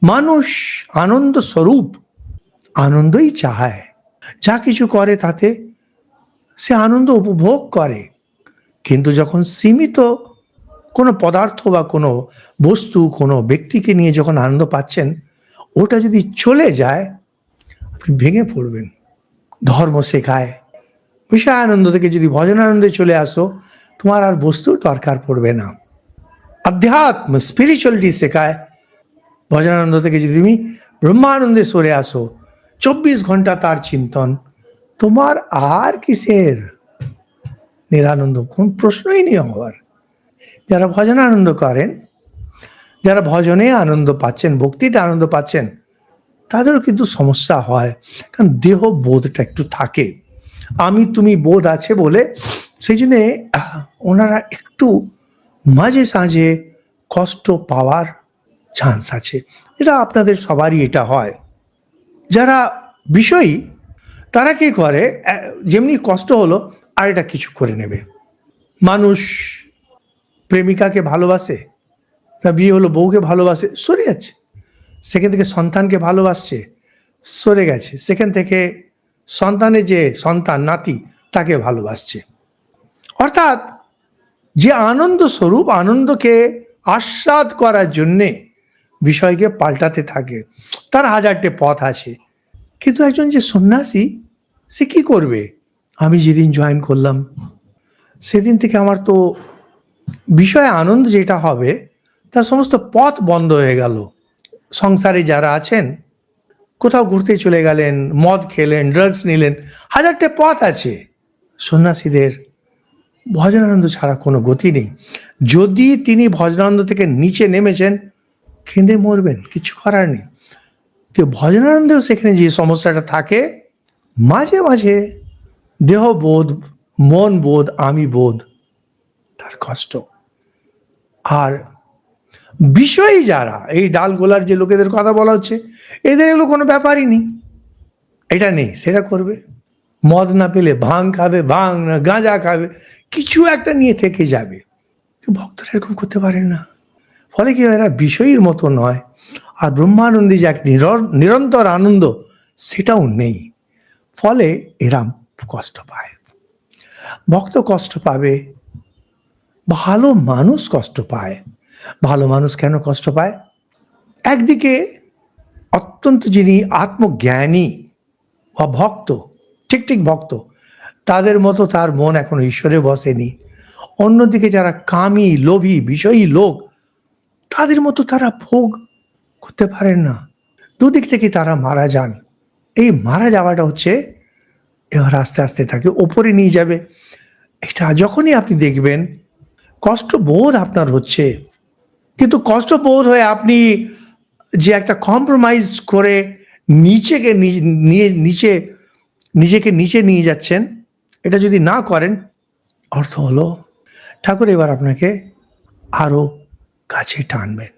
মানুষ আনন্দ স্বরূপ, আনন্দই চায়। যা কিছু করে তাতে সে আনন্দ উপভোগ করে। কিন্তু যখন সীমিত কোনো পদার্থ বা কোনো বস্তু, কোনো ব্যক্তিকে নিয়ে যখন আনন্দ পাচ্ছেন, ওটা যদি চলে যায় আপনি ভেঙে পড়বেন। ধর্ম শেখায় বিষয় আনন্দ থেকে যদি ভজনানন্দে চলে আসো, তোমার আর বস্তুর দরকার পড়বে না। अध्यात्म स्पिरिचुअलिटी শেখায় ভজনানন্দ থেকে যদি তুমি ব্রহ্মানন্দে সরে আসো, 24 ঘন্টা তার চিন্তন, তোমার আর কিসের নিরানন্দ, কোন প্রশ্নই নেই হওয়ার। যারা ভজনানন্দ করেন, যারা ভজনে আনন্দ পাচ্ছেন, ভক্তিতে আনন্দ পাচ্ছেন, তাদেরও কিন্তু সমস্যা হয়, কারণ দেহ বোধটা একটু থাকে, আমি তুমি বোধ আছে বলে সেই জন্যে ওনারা একটু মাঝে সাঝে কষ্ট পাওয়ার চান্স আছে। এটা আপনাদের সবারই এটা হয়। যারা বিষয়ী তারা কি করে, যেমনি কষ্ট হলো আর এটা কিছু করে নেবে। মানুষ প্রেমিকাকে ভালোবাসে, তা বিয়ে হলো, বউকে ভালোবাসে, সরে যাচ্ছে। সেখান থেকে সন্তানকে ভালোবাসছে, সরে গেছে। সেখান থেকে সন্তানের যে সন্তান, নাতি, তাকে ভালোবাসছে। অর্থাৎ যে আনন্দ স্বরূপ, আনন্দকে আস্বাদ করার জন্যে বিষয়কে পাল্টাতে থাকে। তার হাজারটে পথ আছে। কিন্তু একজন যে সন্ন্যাসী, সে কি করবে? আমি যেদিন জয়েন করলাম সেদিন থেকে আমার তো বিষয়ে আনন্দ যেটা হবে তার সমস্ত পথ বন্ধ হয়ে গেল। সংসারে যারা আছেন, কোথাও ঘুরতে চলে গেলেন, মদ খেলেন, ড্রাগস নিলেন, হাজারটে পথ আছে। সন্ন্যাসীদের ভজনানন্দ ছাড়া কোনো গতি নেই। যদি তিনি ভজনানন্দ থেকে নিচে নেমেছেন, কেঁদে মরবেন, কিছু করার নেই। কিন্তু ভজনানন্দেও সেখানে যে সমস্যাটা থাকে, মাঝে মাঝে দেহবোধ, মন বোধ, আমি বোধ, তার কষ্ট। আর বিষয়ী যারা, এই ডালগোলার যে লোকেদের কথা বলা হচ্ছে, এদের এগুলো কোনো ব্যাপারই নেই, এটা নেই সেটা করবে। মদ না পেলে ভাং খাবে, ভাং না গাঁজা খাবে, কিছু একটা নিয়ে থেকে যাবে। ভক্তরা এরকম করতে পারে না। ফলে কি এরা বিষয়ীর মতো নয়। আর ব্রহ্মানন্দী যে এক নিরন্তর আনন্দ, সেটাও নেই। ফলে এরা কষ্ট পায়। ভক্ত কষ্ট পাবে, ভালো মানুষ কষ্ট পায়। ভালো মানুষ কেন কষ্ট পায়? একদিকে অত্যন্ত যিনি আত্মজ্ঞানী বা ভক্ত, ঠিক ভক্ত, তাদের মতো তার মন এখনো ঈশ্বরে বসেনি। অন্যদিকে যারা কামী, লোভী, বিষয়ী লোক, তাদের মতো তারা ভোগ করতে পারেন না। দুদিক থেকে তারা মারা যান। এই মারা যাওয়াটা হচ্ছে এবার আস্তে আস্তে তাকে ওপরে নিয়ে যাবে। এটা যখনই আপনি দেখবেন কষ্ট বোধ আপনার হচ্ছে, কিন্তু কষ্ট বোধ হয়ে আপনি যে একটা কম্প্রোমাইজ করে নিজেকে নিচে নিয়ে যাচ্ছেন, এটা যদি না করেন, অর্থ হলো ঠাকুর এবার আপনাকে আরো কাছে টানবেন।